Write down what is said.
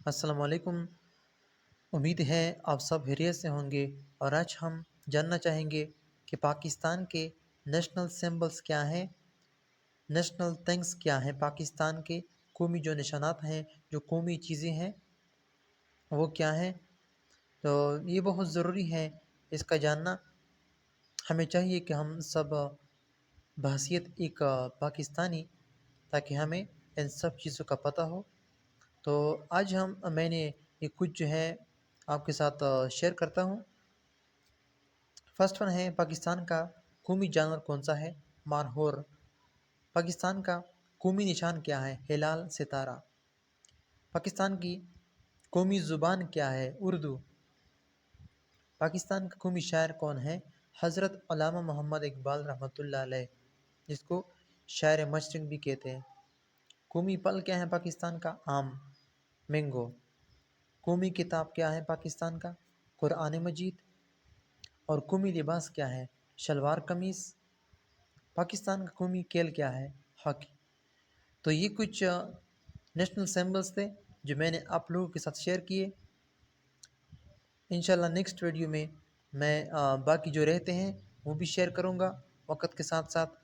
السلام علیکم۔ امید ہے آپ سب خیریت سے ہوں گے، اور آج ہم جاننا چاہیں گے کہ پاکستان کے نیشنل سمبلز کیا ہیں، نیشنل تھنگس کیا ہیں، پاکستان کے قومی جو نشانات ہیں، جو قومی چیزیں ہیں وہ کیا ہیں۔ تو یہ بہت ضروری ہے اس کا جاننا۔ ہمیں چاہیے کہ ہم سب بحیثیت ایک پاکستانی، تاکہ ہمیں ان سب چیزوں کا پتہ ہو۔ تو آج میں نے یہ کچھ جو ہے آپ کے ساتھ شیئر کرتا ہوں۔ فرسٹ ون ہے، پاکستان کا قومی جانور کون سا ہے؟ مارہور۔ پاکستان کا قومی نشان کیا ہے؟ ہلال ستارہ۔ پاکستان کی قومی زبان کیا ہے؟ اردو۔ پاکستان کا قومی شاعر کون ہے؟ حضرت علامہ محمد اقبال رحمۃ اللہ علیہ، جس کو شاعر مشرق بھی کہتے ہیں۔ قومی پھل کیا ہے پاکستان کا؟ آم، مینگو۔ قومی کتاب کیا ہے پاکستان کا؟ قرآن مجید۔ اور قومی لباس کیا ہے؟ شلوار قمیص۔ پاکستان کا قومی کھیل کیا ہے؟ ہاکی۔ تو یہ کچھ نیشنل سمبلز تھے جو میں نے آپ لوگوں کے ساتھ شیئر کیے۔ انشاءاللہ نیکسٹ ویڈیو میں میں باقی جو رہتے ہیں وہ بھی شیئر کروں گا وقت کے ساتھ ساتھ۔